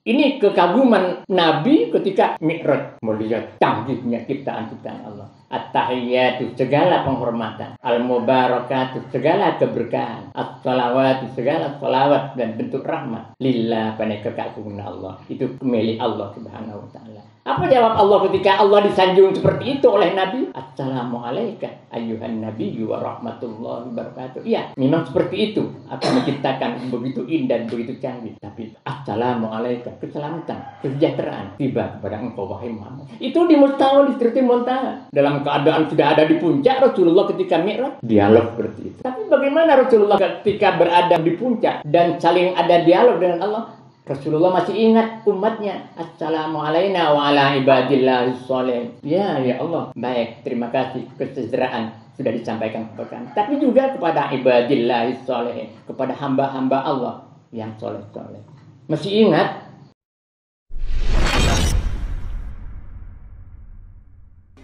Ini kekaguman Nabi ketika Mi'raj, melihat canggihnya ciptaan-ciptaan Allah. At-tahiyyatu, segala penghormatan. Al-mubarakatu, segala keberkahan. As-salawatu, segala salawat dan bentuk rahmat. Lillah, pada kekaguman Allah. Itu milik Allah Subhanahu wa ta'ala. Apa jawab Allah ketika Allah disanjung seperti itu oleh Nabi? Assalamualaikum ayyuhan nabiyyu wa rahmatullahi wabarakatuh. Iya, memang seperti itu. Akan menciptakan begitu indah dan begitu canggih. Tapi assalamualaikum, keselamatan, kesejahteraan tiba kepada engkau wahai Muhammad. Itu di Mustawa, di Sidratil Muntaha. Dalam keadaan sudah ada di puncak Rasulullah ketika Mi'raj, dialog seperti itu. Tapi bagaimana Rasulullah ketika berada di puncak dan saling ada dialog dengan Allah? Rasulullah masih ingat umatnya. Assalamualaikum wa ala ibadillahis sholihin. Ya Allah. Baik, terima kasih kesejahteraan sudah disampaikan kepada kami. Tapi juga kepada ibadillahis sholihin, kepada hamba-hamba Allah yang soleh-soleh. Masih ingat?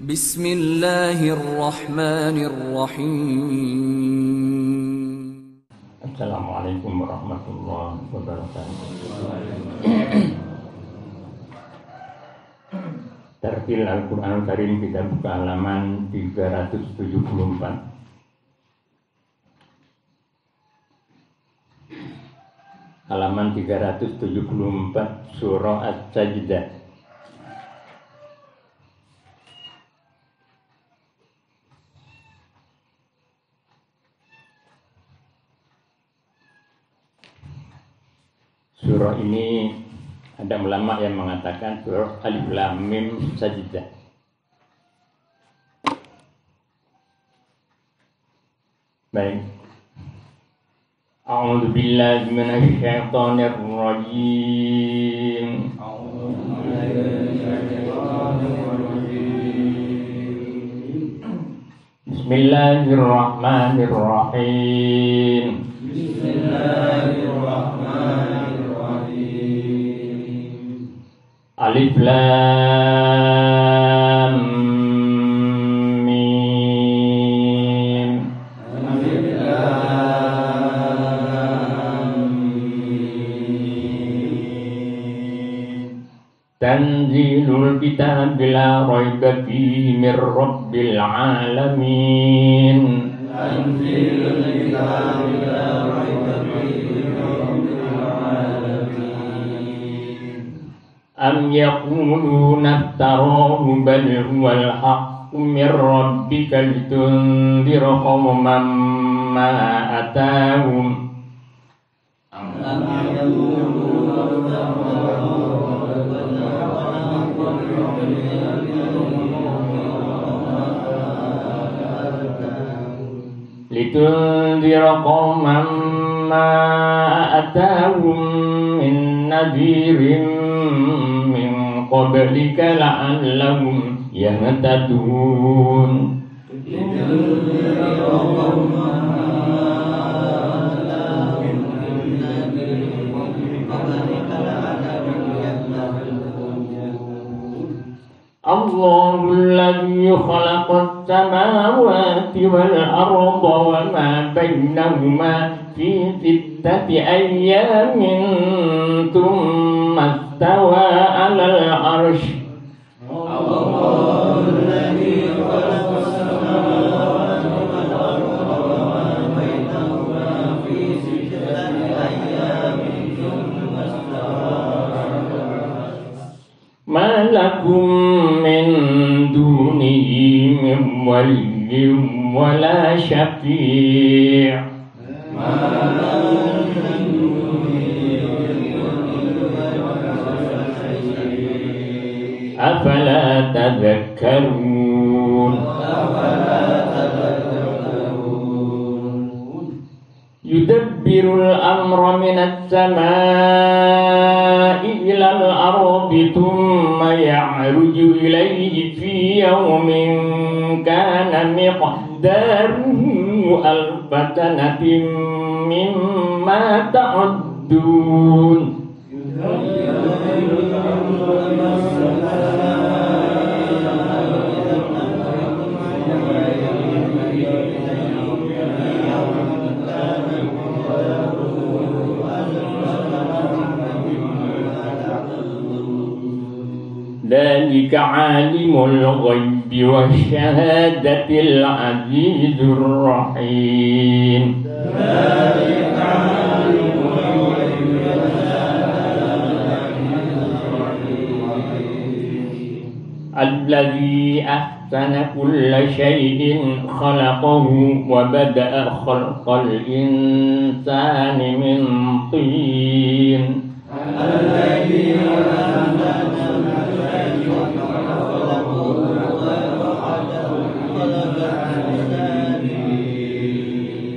Bismillahirrahmanirrahim. Assalamualaikum warahmatullahi wabarakatuh. Tartil Al-Quran Karim, kita buka halaman 374. Halaman 374 surah As-Sajdah. Surah ini ada ulama yang mengatakan surah Alif Lam Mim Sajdah. Baik. A'udzu billahi minasy syaithanir rajim. Bismillahirrahmanirrahim. Alif Lam Mim. Alif Lam Mim. Tanzilul kitab la raiba fihi mir rabbil alamin. Tanzilul kitab la raiba fihi mir rabbil alamin. Am yaquluna iftarahu bal huwal haqqu min rabbika litunzira qauman ma atahum. Am yaquluna iftarahu litunzira qauman ma atahum min nadhirin qablika la'allahum yahtadun. Allahul ladzi khalaqas samawati wal arda wa ma bainahuma fi sittati ayyamin thumma istawa 'alal 'arsy. Allahul ladzi khalaqas samawati wal arda wa ma bainahuma fi sittati ayyamin thumma istawa 'alal 'arsy. Ma lakum min dunihi min waliyyin wa la syafi'. Afala tadhakkarun. Yudabbirul amra minas samaa'i ilal ardi thumma ya'ruju ilayhi fi yawmin kana miqdaruhu alfa sanatin mimma ta'uddun. ذلك عالم الغيب والشهادة العزيز الرحيم الذي أحسن كل شيء خلقه وبدأ خلق الإنسان من طين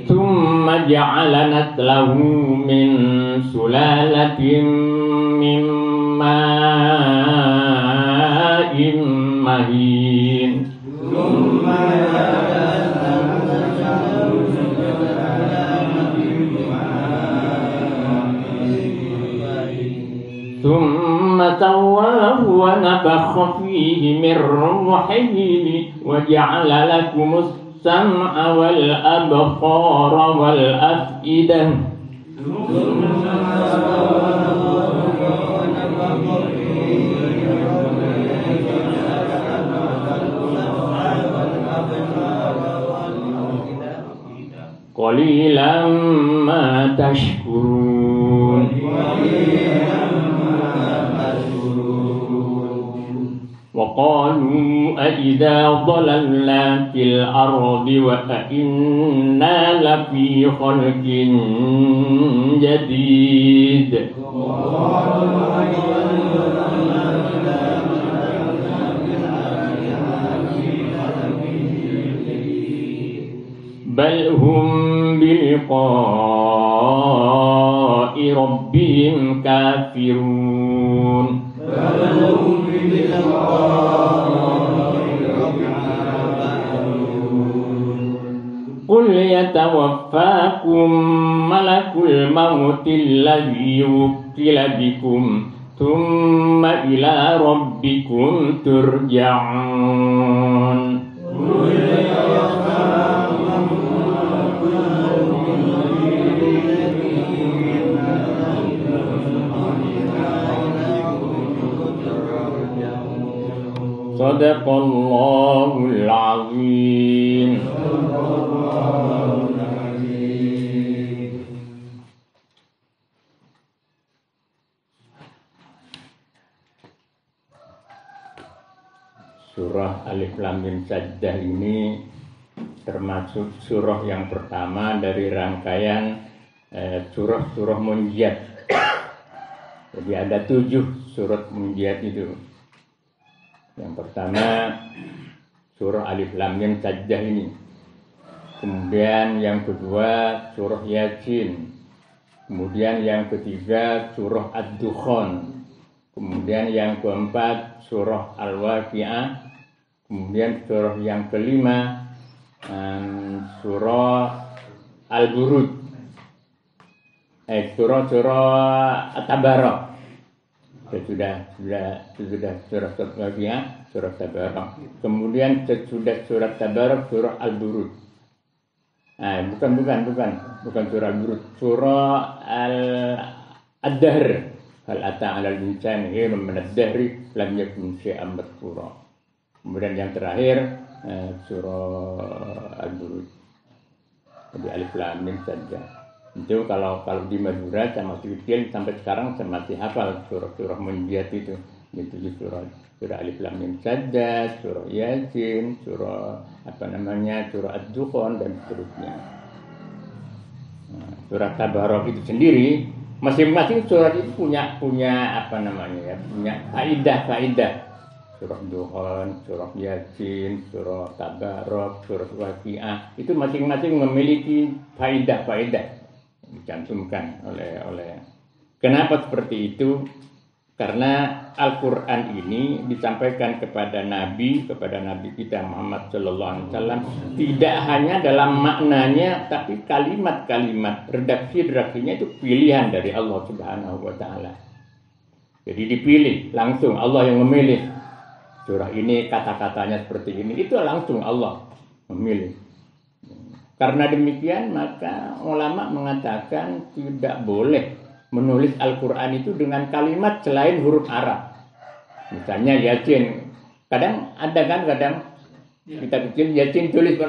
ثم جعل نسله من سلالة من ماء مهين ثم سواه ونفخ فيه من روحه وجعل لكم السمع والأبصار والأفئدة قليلا ما تشكرون وقالوا أإذا ضللنا في الأرض وأئنا لفي خلق جديد بل هم بلقاء ربهم كافرون قل يتوفاكم ملك الموت الذي وكل بكم ثم إلى ربكم ترجعون صدق الله العظيم. Surah Alif Lam Mim Sajdah ini termasuk surah yang pertama dari rangkaian surah-surah Munjiat. Jadi ada 7 surat Munjiat itu. Yang pertama surah Alif Lam Mim Sajdah ini. Kemudian yang kedua surah Yasin. Kemudian yang ketiga surah Ad-Dukhan. Kemudian yang keempat surah Al-Waqi'ah. Kemudian surah yang kelima surah Al-Buruj. Surah At-Tabarak. Sudah surah Al-Waqi'ah, surah Tabarak. Kemudian sesudah surah Tabarak surah Al-Buruj. Bukan surah Al-Buruj, surah Ad-Dahr. Hal ata 'alal insani hinun min ad-dahri lam yakun syai'an madhkura. Kemudian yang terakhir surah Al-Buruj. Jadi Alif Lam Mim Sajdah. Itu kalau di Madura saya masih kecil sampai sekarang saya masih hafal surah-surah Munjiat itu. Itu surah Alif Lam Mim Sajdah, surah Yasin, surah surah Ad-Dukhan dan seterusnya. Surah Tabarak itu sendiri, masing-masing surat itu punya punya faidah. Surah Dukhan, surah Yasin, surah Tabarak, surah Waqi'ah itu masing-masing memiliki faidah dicantumkan oleh. Kenapa seperti itu? Karena Al-Quran ini disampaikan kepada Nabi kita Muhammad Sallallahu Alaihi Wasallam tidak hanya dalam maknanya, tapi kalimat-kalimat redaksinya itu pilihan dari Allah Subhanahu Wa Taala. Jadi dipilih langsung, Allah yang memilih. Surah ini kata-katanya seperti ini, itu langsung Allah memilih. Karena demikian maka ulama mengatakan tidak boleh menulis Al-Quran itu dengan kalimat selain huruf Arab. Misalnya Yasin, kadang ada kan, kadang kita bikin Yasin tulis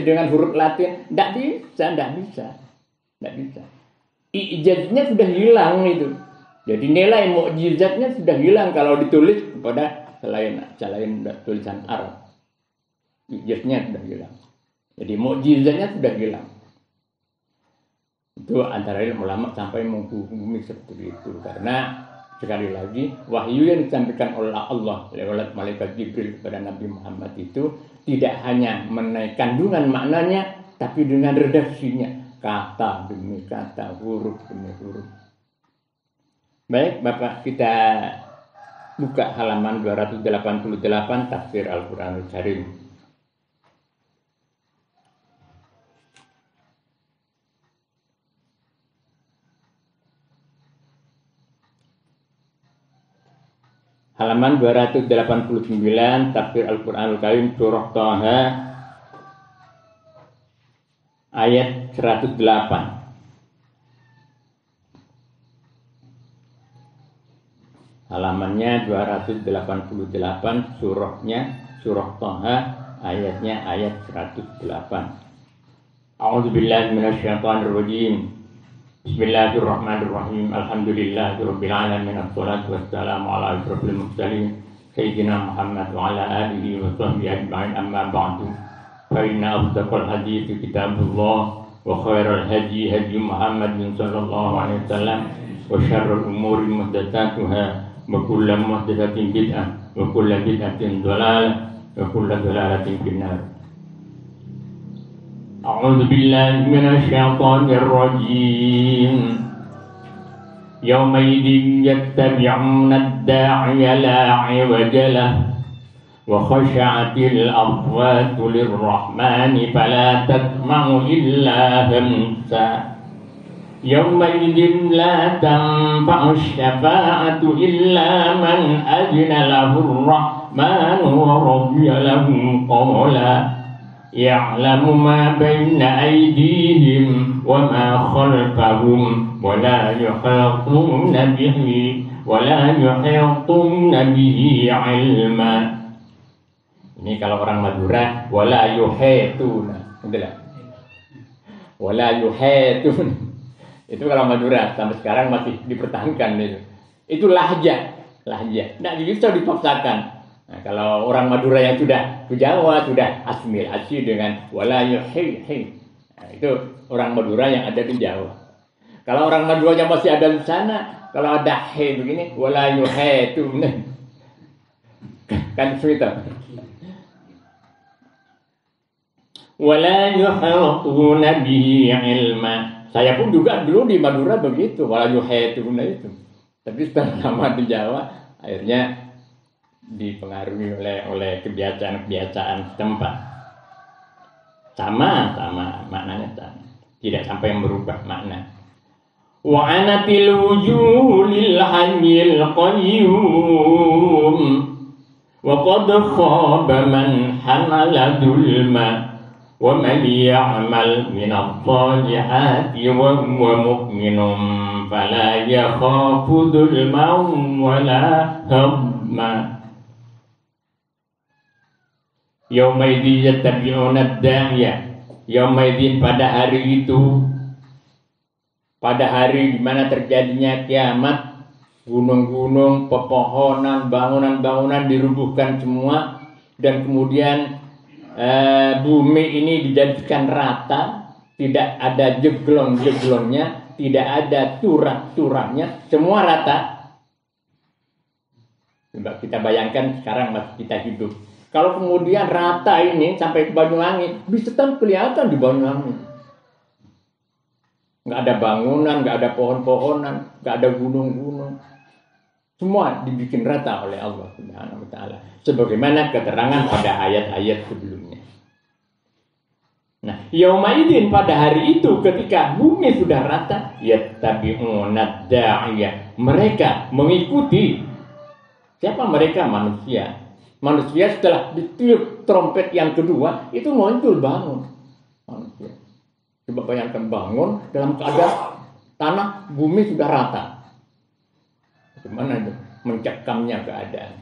dengan huruf Latin, tidak bisa. Ijaznya sudah hilang itu. Jadi nilai mukjizatnya sudah hilang kalau ditulis kepada selain tulisan Arab. Ijaznya sudah hilang. Jadi mukjizatnya sudah hilang. Itu antara ulama sampai menghukumi seperti itu, karena sekali lagi wahyu yang disampaikan oleh Allah lewat malaikat Jibril kepada Nabi Muhammad itu tidak hanya menaik kandungan maknanya, tapi dengan redaksinya, kata demi kata, huruf demi huruf. Baik, Bapak, kita buka halaman 288 tafsir Al-Qur'anul Karim. Halaman 289 tafsir Al-Qur'anul Karim surah Thaha ayat 108. Halamannya 288, surah Thaha, ayatnya ayat 108. A'udzubillahi minasyaitonir rajim. Bismillahirrahmanirrahim. Alhamdulillahirabbil alamin. Wassalatu wassalamu ala asyrofil mursalin sayyidina Muhammad wa ala alihi wa sahbihi ajma'in. Amma ba'du. Fa inna asdaqal hadiits kitabullah wa khairal hadi hadi Muhammadin sallallahu alaihi wasallam wa syarrul umuri muhdatsatuha wa kullu muhdatsatin bid'ah wa kullu bid'atin dhalalah wa kullu dhalalatin finnar. A'udzu billahi minasyaitonir rajim. Yauma idzin yattabi'una ad-da'iya la 'iwaja lahu wa khashi'atil aswatu lir-rahmani fala tasma'u illa hamsa. Yauma idzin la tanfa'u asy-syafa'atu illa man adina lahu ar-rahmanu wa radiya lahu qawla. Ya'lamu ma baina aydihim wa ma khalfahum wa la yuhituna bihi ilma. Ini kalau orang Madura, wala yuhituna. Wala yuhituna. Itu kalau Madura sampai sekarang masih dipertahankan itu. Itu lahjah. Tidak bisa dipaksakan. Nah, kalau orang Madura yang sudah ke Jawa sudah asimilasi dengan wala yuhi. Nah, itu orang Madura yang ada di Jawa. Kalau orang Madura yang masih ada di sana, kalau ada he begini wala yuhi itu kan cerita. Wala yuhituna bihi ilma. Saya pun juga dulu di Madura begitu, wala yuhituna itu. Tapi setelah lama di Jawa akhirnya dipengaruhi oleh kebiasaan setempat. Sama maknanya sama. Tidak sampai merubah makna. Wa anatil wujuh lil hayyil qayyum wa qad khaba man hamala dhulma wa man ya'mal min adh-dhalihati wa huwa mu'minun fala yakhafu dhulman wa la hamma. Yaumaidin yattabi'una ad-da'iya. Yaumaidin pada hari itu, pada hari di mana terjadinya kiamat, gunung-gunung, pepohonan, bangunan-bangunan dirubuhkan semua, dan kemudian bumi ini dijadikan rata, tidak ada jeglong-jeglongnya, tidak ada turah-turahnya, semua rata. Coba kita bayangkan sekarang masih kita hidup. Kalau kemudian rata ini sampai ke Banyuwangi, bisa kan kelihatan di Banyuwangi. Nggak ada bangunan, nggak ada pohon-pohonan, nggak ada gunung-gunung. Semua dibikin rata oleh Allah Subhanahu wa Ta'ala. Sebagaimana keterangan pada ayat-ayat sebelumnya. Nah, yaumaidin pada hari itu ketika bumi sudah rata, yattabi'una ad-da'iya. Mereka mengikuti. Siapa mereka? Manusia. Manusia setelah ditiup trompet yang kedua itu muncul bangun. Manusia. Coba bayangkan bangun dalam keadaan tanah bumi sudah rata. Bagaimana itu? mencekamnya keadaan.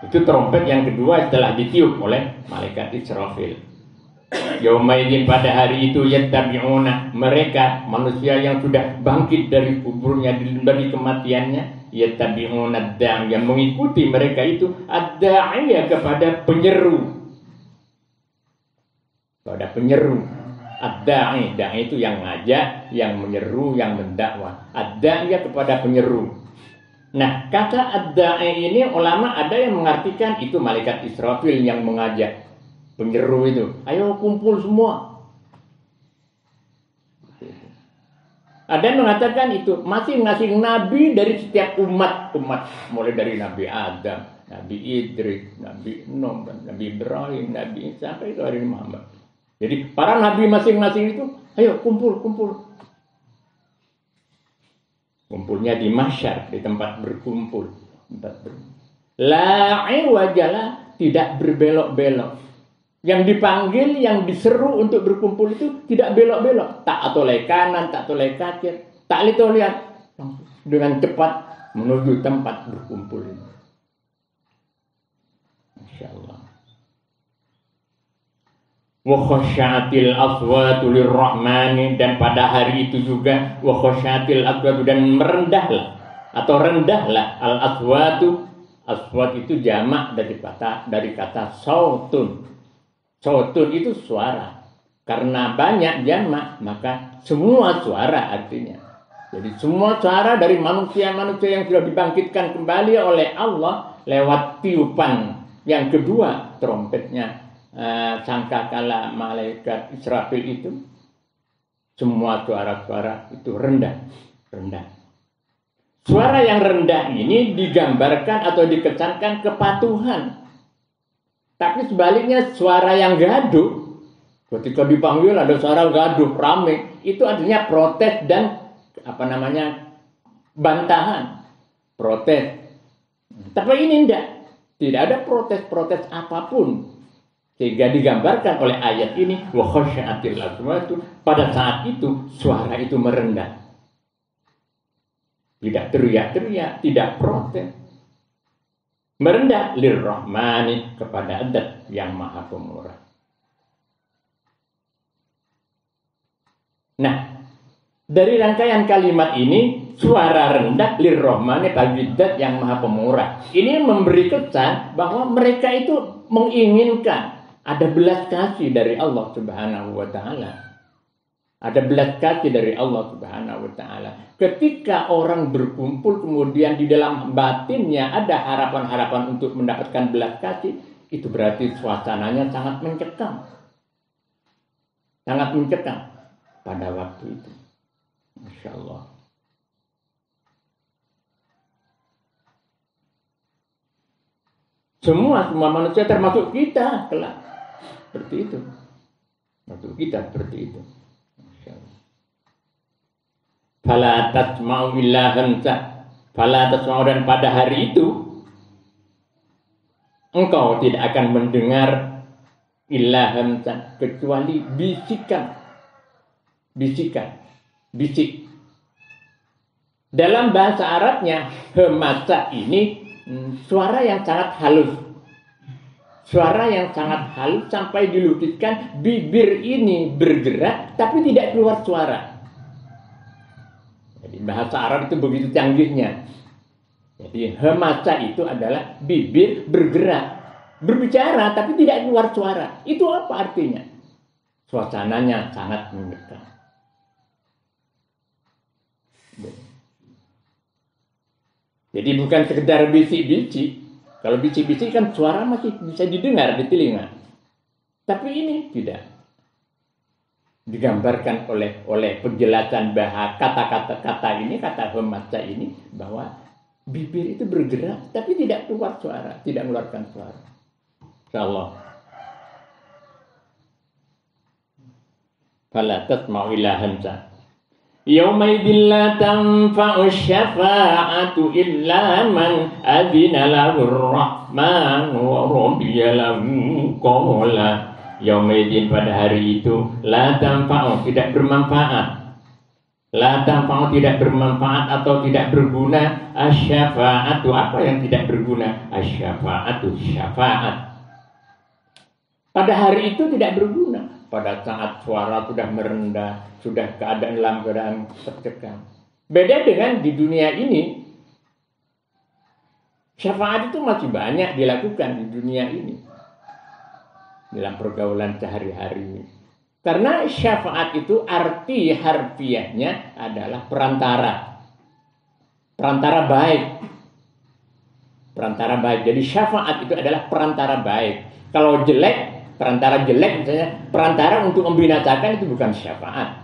Itu trompet yang kedua setelah ditiup oleh malaikat Israfil. Yaumaidin, pada hari itu, yattabi'una, mereka manusia yang sudah bangkit dari kuburnya, dari kematiannya, yattabi'una ad-da'i, yang mengikuti mereka itu ad-da'iya, kepada penyeru. Kepada penyeru. Ad-da'i, da'i itu yang ngajak, yang menyeru, yang mendakwah. Ad-da'iya, kepada penyeru. Nah, kata ad-da'i ini ulama ada yang mengartikan itu malaikat Israfil yang mengajak, penyeru itu. Ayo kumpul semua. Ada yang mengatakan itu masing-masing nabi dari setiap umat, mulai dari Nabi Adam, Nabi Idris, Nabi Nuh, Nabi Ibrahim, Nabi Isa, sampai ke hari Muhammad. Jadi para nabi masing-masing itu, ayo kumpul. Kumpulnya di mahsyar, di tempat berkumpul. La iwajala, tidak berbelok-belok. Yang dipanggil, yang diseru untuk berkumpul itu tidak belok-belok. Tak toleh kanan, tak toleh kiri, tak lihat dengan cepat menuju tempat berkumpul ini. Masya Allah. Wa khasyatil aswatu lirrahmani, dan pada hari itu juga wa khasyatil aswatu, dan merendahlah atau rendahlah al aswatu. Aswat itu jamak dari kata sautun. Sautun itu suara. Karena banyak jamak, maka semua suara artinya. Jadi semua suara dari manusia-manusia yang sudah dibangkitkan kembali oleh Allah lewat tiupan yang kedua, trompetnya sangkakala malaikat Israfil itu, semua suara-suara itu rendah. Suara yang rendah ini digambarkan atau dikesankan kepatuhan. Tapi sebaliknya suara yang gaduh, ketika dipanggil ada suara gaduh rame, itu artinya protes dan bantahan, protes. Tapi ini tidak ada protes apapun. Sehingga digambarkan oleh ayat ini, wa khasyatil aswatu, pada saat itu suara itu merendah. Tidak teriak-teriak, tidak protes. Merendah lirrahmani, kepada Zat yang Maha Pemurah. Nah, dari rangkaian kalimat ini, suara rendah lirrahmani, bagi Zat yang Maha Pemurah. Ini memberi kesan bahwa mereka itu menginginkan ada belas kasih dari Allah Subhanahu wa Ta'ala. Ada belas kasih dari Allah Subhanahu wa Ta'ala. Ketika orang berkumpul, kemudian di dalam batinnya ada harapan-harapan untuk mendapatkan belas kasih, itu berarti suasananya sangat mencekam. Sangat mencekam pada waktu itu. Masya Allah. Semua manusia termasuk kita kelak. Seperti itu. Waktu kita seperti itu. Fala tasma'u illa hamsa. Fala tasma'u, dan pada hari itu engkau tidak akan mendengar illa hamsa, kecuali bisik. Dalam bahasa Arabnya, hemasa ini suara yang sangat halus. Suara yang sangat halus sampai dilukiskan bibir ini bergerak tapi tidak keluar suara. Jadi bahasa Arab itu begitu canggihnya. Jadi hemasa itu adalah bibir bergerak, berbicara tapi tidak keluar suara. Itu apa artinya? Suasananya sangat menyekam. Jadi bukan sekedar bisik-bisik. Kalau bisik-bisik kan suara masih bisa didengar di telinga. Tapi ini tidak. Digambarkan oleh penjelasan bahasa kata-kata ini, kata hemasa ini, bahwa bibir itu bergerak tapi tidak keluar suara, tidak mengeluarkan suara. Insyaallah. Fala tasma'u illa hamsa. Yaumaidin la tanfa'u syafa'atu illa man adzina lahu ar-rahman wa radiya lahu qawla. Yaumaidin, pada hari itu, la tanfa'u, tidak bermanfaat. La tanfa'u tidak bermanfaat atau tidak berguna. Asy-syafa'atu apa yang tidak berguna? Asy-syafa'atu syafaat. Pada hari itu tidak berguna. Pada saat suara sudah merendah, sudah keadaan dalam keadaan tercekam. Beda dengan di dunia ini. Syafaat itu masih banyak dilakukan di dunia ini. Dalam pergaulan sehari-hari. Karena syafaat itu arti harfiahnya adalah perantara. Perantara baik. Perantara baik. Jadi syafaat itu adalah perantara baik. Kalau jelek, perantara jelek misalnya, perantara untuk membinasakan itu bukan syafaat.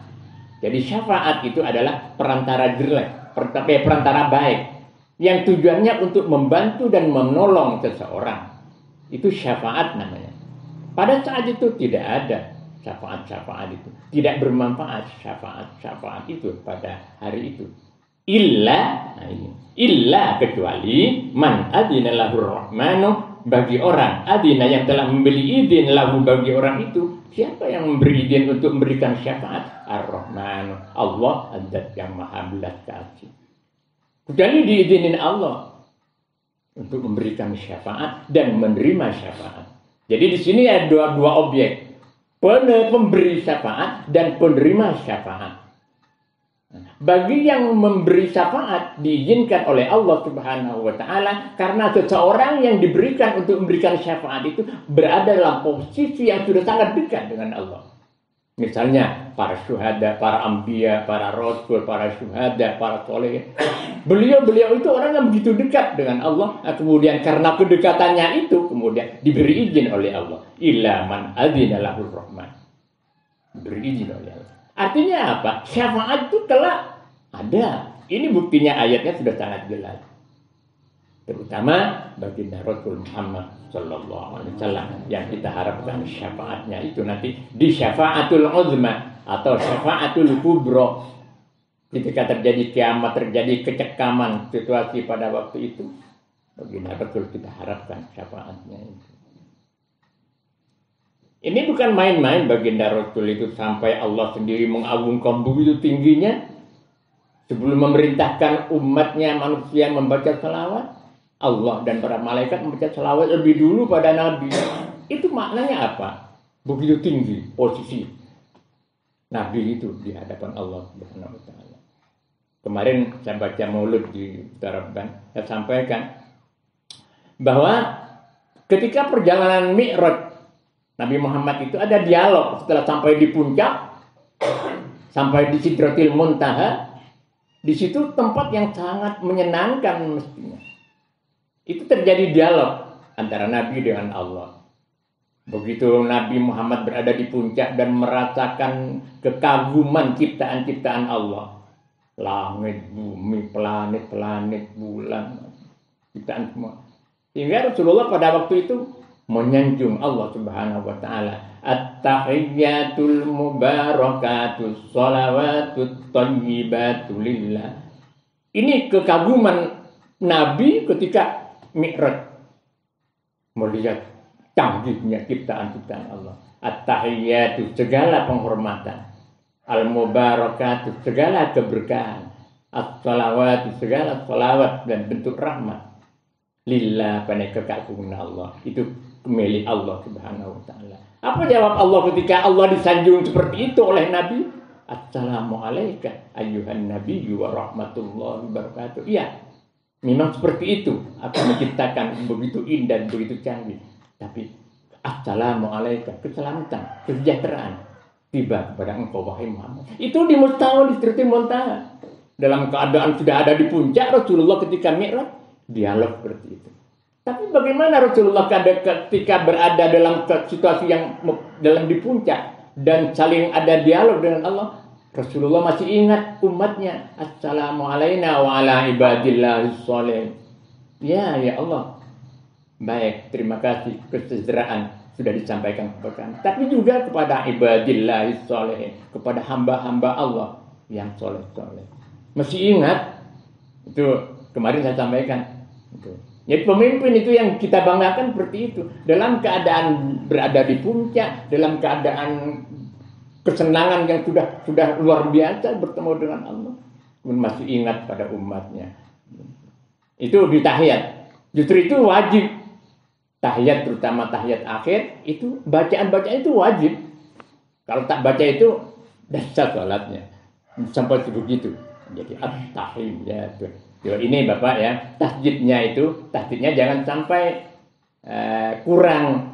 Jadi syafaat itu adalah perantara jelek, perantara baik. Yang tujuannya untuk membantu dan menolong seseorang. Itu syafaat namanya. Pada saat itu tidak ada syafaat itu. Tidak bermanfaat syafaat itu pada hari itu. Illa kecuali man adina lahur rahmanu, bagi orang adina yang telah memberi izin lahu bagi orang itu. Siapa yang memberi izin untuk memberikan syafaat? Ar-Rahmanu, Allah Azza yang Maha Belas Kasih. Kecuali diizinin Allah untuk memberikan syafaat dan menerima syafaat. Jadi di sini ada dua objek. Pemberi syafaat dan penerima syafaat. Bagi yang memberi syafaat diizinkan oleh Allah Subhanahu wa taala karena seseorang yang diberikan untuk memberikan syafaat itu berada dalam posisi yang sudah sangat dekat dengan Allah. Misalnya para syuhada, para anbiya, para rasul, para syuhada, para soleh. Beliau itu orang yang begitu dekat dengan Allah. Nah, kemudian karena kedekatannya itu kemudian diberi izin oleh Allah. Illa man adzina lahur rahman. Diberi izin oleh Allah. Artinya apa? Syafaat itu kelak ada. Ini buktinya ayatnya sudah sangat jelas. Terutama baginda Rasul Muhammad sallallahu alaihi wasallam yang kita harapkan syafaatnya itu nanti di syafaatul uzma atau syafaatul kubra. Ketika terjadi kiamat, terjadi kecekaman situasi pada waktu itu, baginda Rasul kita harapkan syafaatnya itu. Ini bukan main-main baginda Rasul itu sampai Allah sendiri mengagungkan begitu tingginya sebelum memerintahkan umatnya manusia membaca salawat. Allah dan para malaikat membaca salawat lebih dulu pada Nabi. Itu maknanya apa? Begitu tinggi posisi Nabi itu di hadapan Allah Subhanahu wa taala. Kemarin saya baca maulud di Taraban, saya sampaikan bahwa ketika perjalanan Mi'raj Nabi Muhammad itu ada dialog setelah sampai di puncak, sampai di Sidratil Muntaha. Di situ tempat yang sangat menyenangkan mestinya. Itu terjadi dialog antara Nabi dengan Allah. Begitu Nabi Muhammad berada di puncak dan merasakan kekaguman ciptaan-ciptaan Allah. Langit, bumi, planet, bulan, ciptaan semua. Sehingga Rasulullah pada waktu itu menyanjung Allah Subhanahu wa taala. At-tahiyyatul mubarakatus shalawatut thayyibatu lillah. Ini kekaguman Nabi ketika Mi'raj melihat canggihnya ciptaan-ciptaan Allah. At-tahiyyatu segala penghormatan, al-mubarakatu segala keberkahan, as-salawatu segala salawat dan bentuk rahmat lillah pada kekaguman Allah. Itu milik Allah Subhanahu wa taala. Apa jawab Allah ketika Allah disanjung seperti itu oleh Nabi? Assalamu alayka ayyuhan nabiyyu wa rahmatullahi wabarakatuh. Iya. Memang seperti itu akan menciptakan begitu indah, begitu canggih. Tapi assalamualaikum, keselamatan, kesejahteraan tiba kepada engkau wahai Muhammad. Itu di Mustawa di Sidratil Muntaha. Dalam keadaan sudah ada di puncak Rasulullah ketika Mi'raj, dialog seperti itu. Tapi bagaimana Rasulullah ketika berada dalam situasi yang dalam di puncak dan saling ada dialog dengan Allah? Rasulullah masih ingat umatnya. Assalamu alayna wa ala ibadillahis sholihin. Ya Allah. Baik, terima kasih kesejahteraan sudah disampaikan kepada kami. Tapi juga kepada ibadillahis sholihin, kepada hamba-hamba Allah yang soleh-soleh. Masih ingat? Itu kemarin saya sampaikan. Itu. Jadi pemimpin itu yang kita banggakan seperti itu. Dalam keadaan berada di puncak, dalam keadaan kesenangan yang sudah luar biasa bertemu dengan Allah, masih ingat pada umatnya. Itu di tahiyat. Justru itu wajib. Tahiyat, terutama tahiyat akhir, itu bacaan-bacaan itu wajib. Kalau tak baca itu dasar salatnya. Sampai begitu. Jadi at-tahiyyatu. Ini Bapak ya, tasdidnya jangan sampai kurang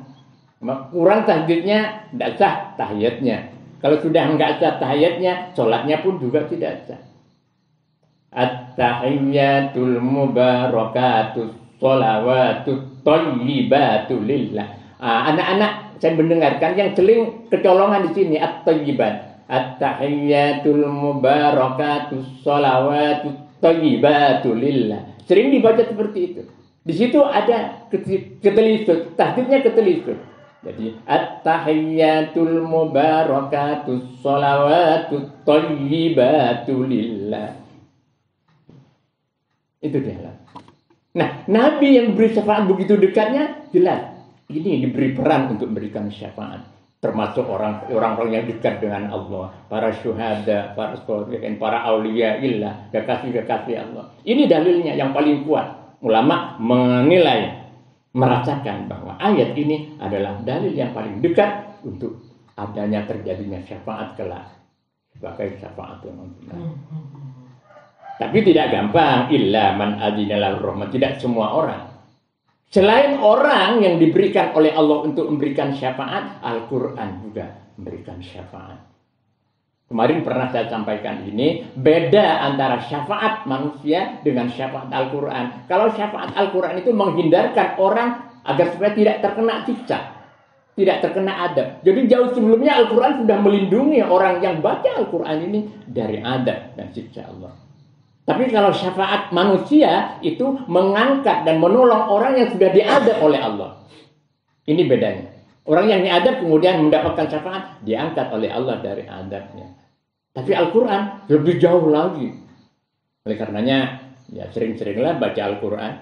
tasdidnya, tidak sah tahiyatnya. Kalau sudah enggak sah tahiyatnya, sholatnya pun juga tidak sah. At-tahiyyatul mubarakatus sholawatut thayyibatu lillah. Anak-anak, saya mendengarkan yang seling kecolongan di sini at-thayyibat. At-tahiyyatul mubarakatus sholawatut thayyibatu lillah. Sering dibaca seperti itu. Di situ ada ketelisut, tasdidnya ketelisut. Jadi at-tahiyyatul mubarakatus sholawatut thayyibatu lillah. Itu dia. Nah, Nabi yang beri syafaat begitu dekatnya, jelas ini diberi peran untuk memberikan syafaat. Termasuk orang-orang yang dekat dengan Allah, para syuhada, para sholihin, para auliya illah, kekasih-kekasih Allah. Ini dalilnya yang paling kuat. Ulama menilai, merasakan bahwa ayat ini adalah dalil yang paling dekat untuk adanya terjadinya syafaat kelak sebagai syafaatul Allah. Tapi tidak gampang, illa man adzina lahu rahman, tidak semua orang. Selain orang yang diberikan oleh Allah untuk memberikan syafaat, Al-Quran juga memberikan syafaat. Kemarin pernah saya sampaikan ini, beda antara syafaat manusia dengan syafaat Al-Quran. Kalau syafaat Al-Quran itu menghindarkan orang agar supaya tidak terkena siksa, tidak terkena adab. Jadi jauh sebelumnya Al-Quran sudah melindungi orang yang baca Al-Quran ini dari adab dan siksa Allah. Tapi kalau syafaat manusia itu mengangkat dan menolong orang yang sudah diadab oleh Allah. Ini bedanya. Orang yang diadab kemudian mendapatkan syafaat, diangkat oleh Allah dari adabnya. Tapi Al-Quran lebih jauh lagi. Oleh karenanya, ya sering-seringlah baca Al-Quran.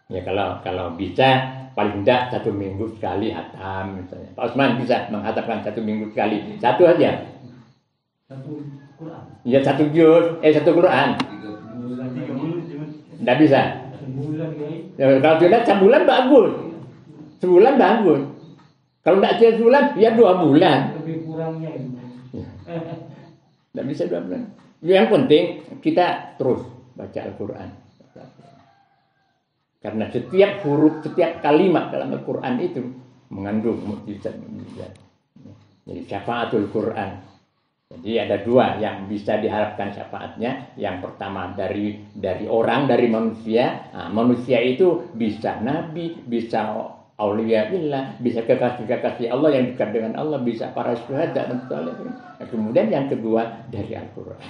Ya kalau bisa, paling tidak 1 minggu sekali hatam misalnya. Pak Osman bisa menghatamkan 1 minggu sekali. Satu aja. Satu Quran. Ya 1 juz, 1 Quran. Tidak bisa. Ya, kalau tidak sebulan bagus. Sebulan bagus. Kalau tidak sebulan, ya 2 bulan. Lebih kurangnya itu. Tidak bisa 2 bulan. Yang penting kita terus baca Al-Quran. Karena setiap huruf, setiap kalimat dalam Al-Quran itu mengandung mukjizat. Jadi syafaatul Quran. Jadi ada 2 yang bisa diharapkan syafaatnya. Yang pertama dari orang, dari manusia. Nah, manusia itu bisa nabi, bisa auliya billah, bisa kekasih-kekasih Allah yang dekat dengan Allah, bisa para syuhada dan sholihin. Nah, kemudian yang kedua dari Al-Quran.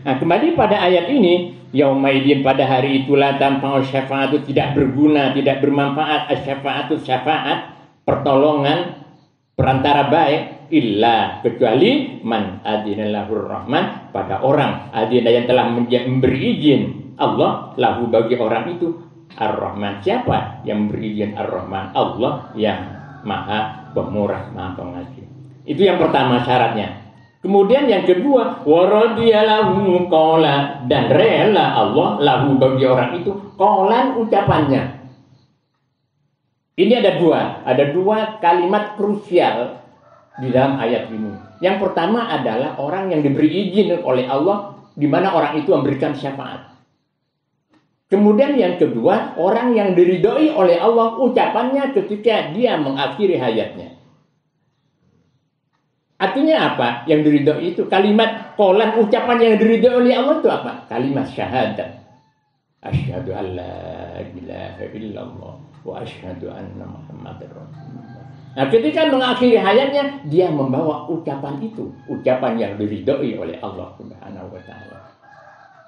Nah, kembali pada ayat ini, yaumaidin, pada hari itulah tanfa'u syafaatu, tidak berguna, tidak bermanfaat, asyafaatu, syafaat, pertolongan, perantara baik, illa, kecuali man adzina lahur rahman, pada orang adzina yang telah memberi izin Allah lahu bagi orang itu ar-Rahman. Siapa yang memberi izin ar-Rahman? Allah yang maha pemurah, maha pengasih. Itu yang pertama syaratnya. Kemudian yang kedua, waradiyalahu qawlan, dan rela Allah lahu bagi orang itu qawlan, ucapannya. Ini ada 2 kalimat krusial di dalam ayat ini. Yang pertama adalah orang yang diberi izin oleh Allah, di mana orang itu memberikan syafaat. Kemudian yang kedua, orang yang diridhoi oleh Allah ucapannya ketika dia mengakhiri hayatnya. Artinya apa? Yang diridhoi itu kalimat qolan, ucapan yang diridhoi oleh Allah itu apa? Kalimat syahadat. Asyhadu an la ilaha illallah wa asyhadu anna Muhammadar Rasulullah. Nah, ketika mengakhiri hayatnya, dia membawa ucapan itu, ucapan yang diridhoi oleh Allah Subhanahu wa taala.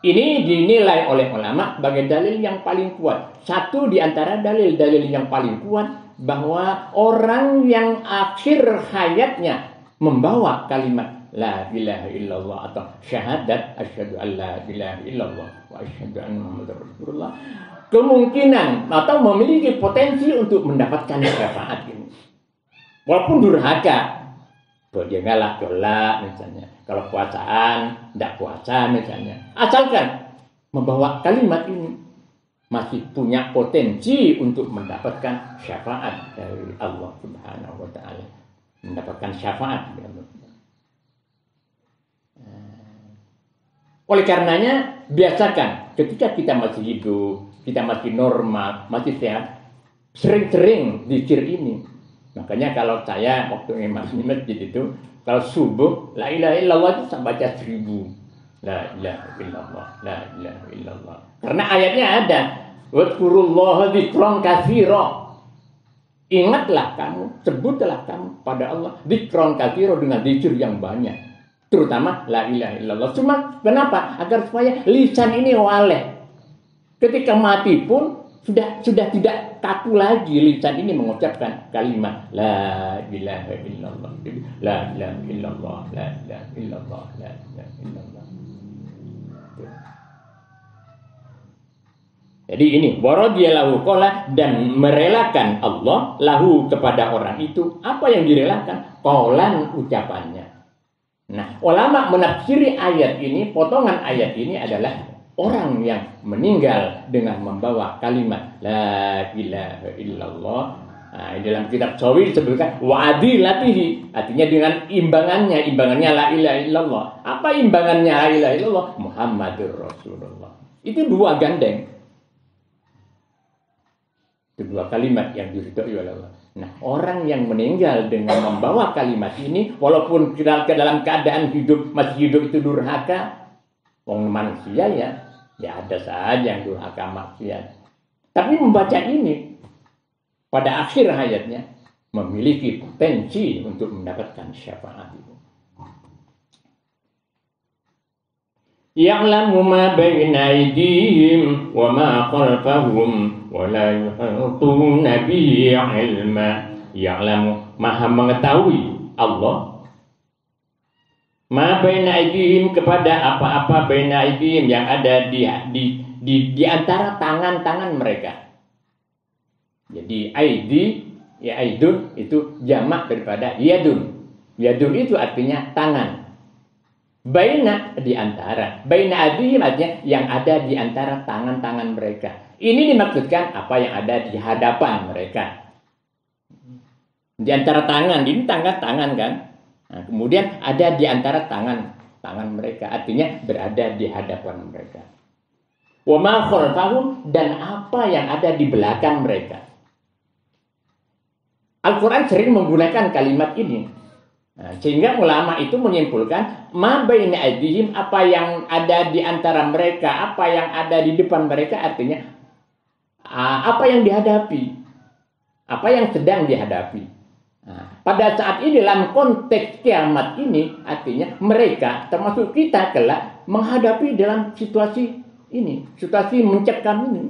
Ini dinilai oleh ulama sebagai dalil yang paling kuat. Satu di antara dalil-dalil yang paling kuat bahwa orang yang akhir hayatnya membawa kalimat la ilaha illallah atau syahadat asyhadu an la ilaha illallah wa asyhadu anna muhammadar rasulullah, kemungkinan atau memiliki potensi untuk mendapatkan syafaat ini. Walaupun durhaka, kalau dia galak misalnya, kalau puasaan tidak puasa misalnya, asalkan membawa kalimat ini masih punya potensi untuk mendapatkan syafaat dari Allah Subhanahu wa taala, mendapatkan syafaat dari Allah. Oleh karenanya, biasakan ketika kita masih hidup, kita masih normal, masih sehat, sering-sering zikir ini. Makanya kalau saya waktu imam di masjid itu, kalau subuh, la ilaha illallah itu saya baca 1000. La ilaha illallah, la ilaha illallah. Karena ayatnya ada, wadkurullaha dzikran katsira. Ingatlah kamu, sebutlah kamu pada Allah dzikran katsira, dengan zikir yang banyak. Terutama la ilaha illallah. Cuma kenapa? Agar supaya lisan ini waleh. Ketika mati pun sudah tidak kaku lagi lisan ini mengucapkan kalimat la ilaha illallah. La ilaha illallah, la ilaha illallah, la ilaha illallah. Jadi ini waradiyallahu qala, dan merelakan Allah lahu kepada orang itu apa yang direlakan, qalan ucapannya. Nah, ulama menafsiri ayat ini, potongan ayat ini adalah orang yang meninggal dengan membawa kalimat la ilaha illallah. Nah, dalam kitab Sawi disebutkan wa'adilatihi, artinya dengan imbangannya la ilaha illallah. Apa imbangannya la ilaha illallah? Muhammadur Rasulullah. Itu dua gandeng. Itu dua kalimat yang diridhoi oleh Allah. Nah, orang yang meninggal dengan membawa kalimat ini, walaupun ke dalam keadaan hidup, masih hidup itu durhaka, wong manusia ya ada saja yang durhaka maksiat. Tapi membaca ini, pada akhir hayatnya, memiliki potensi untuk mendapatkan syafaat itu. Ya'lamu ma baina aydihim wa ma khalfahum wa la yuhituna bihi ilma. Ya'lamu, maha mengetahui Allah, ma baina aydihim, kepada apa-apa baina aydihim yang ada di antara tangan-tangan mereka. Jadi aidi, ya aidun itu jamak daripada yadun. Yadun itu artinya tangan. Baina di antara, baina adihim artinya yang ada di antara tangan-tangan mereka. Ini dimaksudkan apa yang ada di hadapan mereka. Di antara tangan, ini tangan kan. Nah, kemudian ada di antara tangan mereka, artinya berada di hadapan mereka. Wa ma khalfahum, dan apa yang ada di belakang mereka. Al-Quran sering menggunakan kalimat ini. Nah, sehingga ulama itu menyimpulkan ma baina aydihim, apa yang ada di antara mereka, apa yang ada di depan mereka, artinya apa yang dihadapi, apa yang sedang dihadapi. Nah, pada saat ini dalam konteks kiamat ini, artinya mereka termasuk kita kelak menghadapi dalam situasi ini, situasi mencekam ini.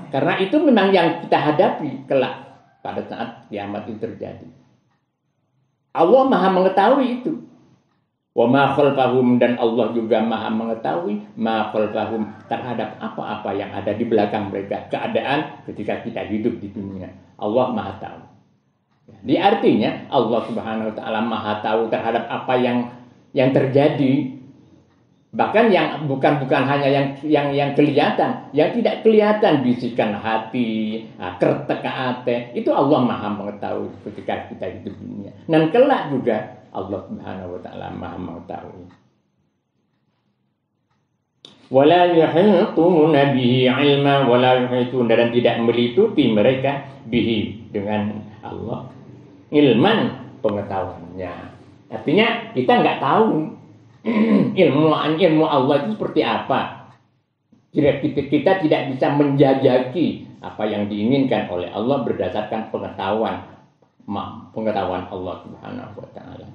Karena itu memang yang kita hadapi kelak pada saat kiamat itu terjadi. Allah maha mengetahui itu. Wa ma khalfahum, dan Allah juga maha mengetahui ma khalfahum, terhadap apa-apa yang ada di belakang mereka, keadaan ketika kita hidup di dunia. Allah maha tahu. Jadi artinya Allah Subhanahu wa taala maha tahu terhadap apa yang terjadi. Bahkan yang bukan hanya yang kelihatan, yang tidak kelihatan, bisikan hati, kertek ate, itu Allah maha mengetahui ketika kita hidup di dunia. Dan kelak juga Allah Subhanahu wa taala maha mengetahui. Wala yuhituna bihi ilma, wala yuhituna, dan tidak melitupi mereka bihi, dengan Allah, ilman, pengetahuannya. Artinya kita nggak tahu ilmu Allah itu seperti apa. Kita tidak bisa menjajaki apa yang diinginkan oleh Allah berdasarkan pengetahuan Allah Subhanahu wa taala.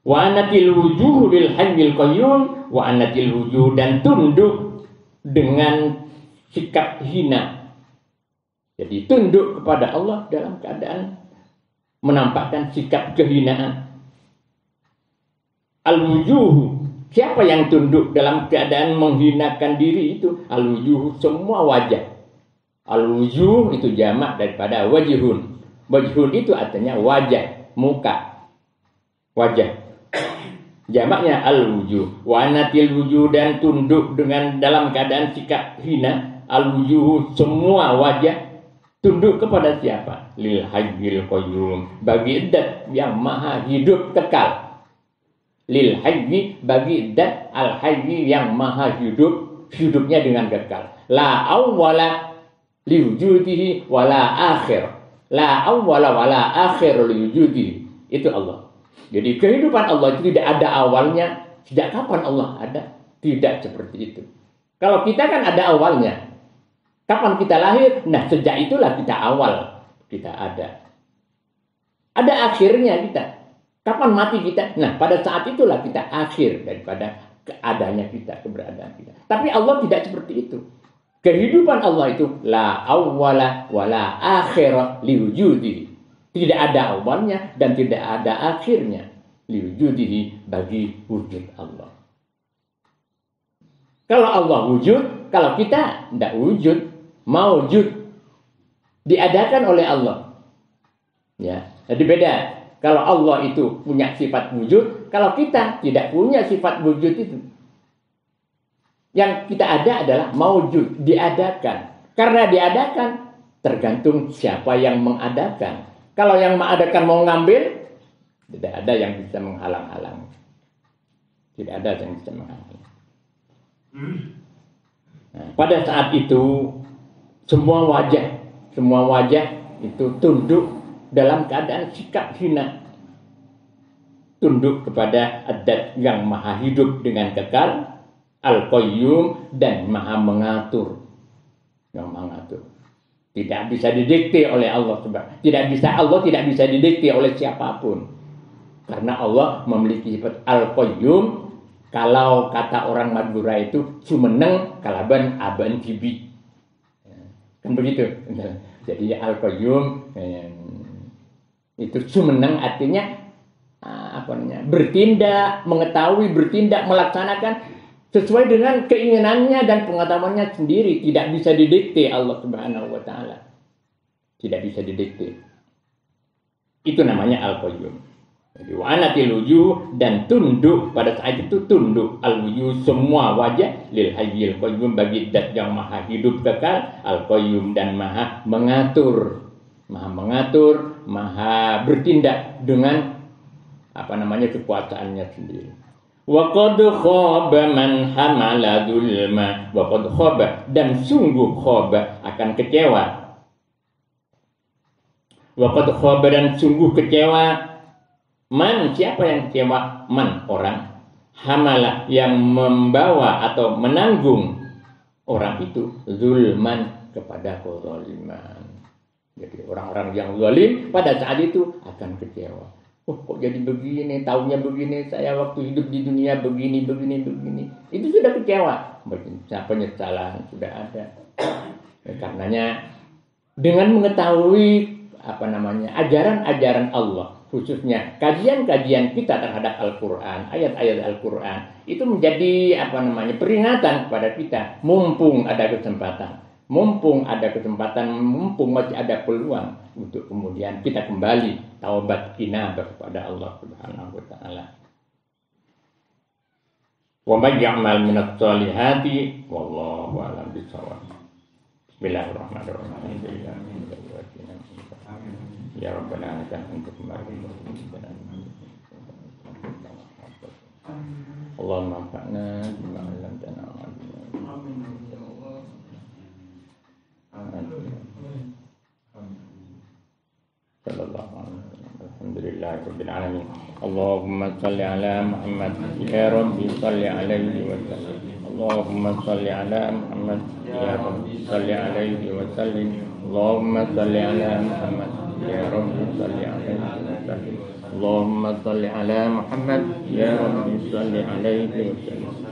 Wa anatil wujuh lil hayyil qayyum, wa anatil wujuh, dan tunduk dengan sikap hina. Jadi tunduk kepada Allah dalam keadaan menampakkan sikap kehinaan. Al-wujuh, siapa yang tunduk dalam keadaan menghinakan diri itu? Al-wujuh, semua wajah. Al-wujuh itu jamak daripada wajihun. Wajihun itu artinya wajah, muka, wajah. Jamaknya al-wujuh. Wa anatil wujuh, dan tunduk dengan dalam keadaan sikap hina. Al-wujuh, semua wajah. Tunduk kepada siapa? Lil hayyil qayyum, bagi zat yang maha hidup kekal. Lil hayyi, bagi zat al hayyi yang maha hidup, hidupnya dengan kekal. La awwala li wujudihi wala akhir. La awwala wala akhir li wujudihi. Itu Allah. Jadi kehidupan Allah itu tidak ada awalnya. Sejak kapan Allah ada? Tidak seperti itu. Kalau kita kan ada awalnya. Kapan kita lahir? Nah, sejak itulah kita awal. Kita ada. Ada akhirnya kita. Kapan mati kita? Nah, pada saat itulah kita akhir daripada keadaannya kita, keberadaan kita. Tapi Allah tidak seperti itu. Kehidupan Allah itu la awwala wala akhira liwujudihi. Tidak ada awalnya dan tidak ada akhirnya liwujudihi, bagi wujud Allah. Kalau Allah wujud, kalau kita tidak wujud, maujud, diadakan oleh Allah. Ya, jadi beda. Kalau Allah itu punya sifat wujud, kalau kita tidak punya sifat wujud itu. Yang kita ada adalah maujud, diadakan. Karena diadakan, tergantung siapa yang mengadakan. Kalau yang mengadakan mau ngambil, tidak ada yang bisa menghalang-halang. Tidak ada yang bisa menghalang. Nah, pada saat itu, semua wajah itu tunduk dalam keadaan sikap hina, tunduk kepada zat yang maha hidup dengan kekal, al-qayyum, dan maha mengatur, yang mengatur. Tidak bisa didikte oleh Allah. Allah tidak bisa didikte oleh siapapun, karena Allah memiliki sifat al-qayyum. Kalau kata orang Madura itu sumeneng kalaban aban tibi, kan begitu. Jadi al-qayyum itu sumeneng artinya bertindak, mengetahui, bertindak, melaksanakan sesuai dengan keinginannya dan pengetahuannya sendiri. Tidak bisa didikte Allah Subhanahu wa taala. Tidak bisa didikte. Itu namanya al-qayyum. Jadi wa anatil wujuh, dan tunduk pada saat itu, tunduk al-wujuh, semua wajah, lil hayyil qayyum, bagi zat yang maha hidup kekal, al-qayyum, dan maha mengatur, maha bertindak dengan kekuasaannya sendiri. Wa qad khaba man hamala dzulma, wa qad khaba, dan sungguh khaba, akan kecewa. Wa qad khaba, dan sungguh kecewa. Man, siapa yang kecewa? Man, orang. Hamala, yang membawa atau menanggung orang itu, zulman, kepada kezaliman. Jadi orang-orang yang zalim pada saat itu akan kecewa. Kok jadi begini, taunya begini, saya waktu hidup di dunia begini. Itu sudah kecewa. Penyesalan sudah ada. Karenanya dengan mengetahui ajaran-ajaran Allah, khususnya kajian-kajian kita terhadap Al-Quran, ayat-ayat Al-Quran, itu menjadi peringatan kepada kita. Mumpung ada kesempatan, mumpung masih ada peluang untuk kemudian kita kembali taubat inabah kepada Allah Subhanahu wa taala. Wa may ya'mal minadh shalihati wallahu a'lam bishawab. Bismillahirrahmanirrahim. Ya Rabbana untuk kembali. Allahumma anfa'na bima 'allamtana wa 'allimna. Sallallahu alaihi wasallam. Alhamdulillahirabbil alamin. Allahumma shalli ala Muhammad, ya Rabbi shalli alaihi wa sallim. Allahumma shalli ala Muhammad, ya Rabbi shalli alaihi wa sallim. Allahumma shalli ala Muhammad, ya Rabbi shalli alaihi wa sallim. Allahumma shalli ala Muhammad, ya Rabbi shalli alaihi wa sallim.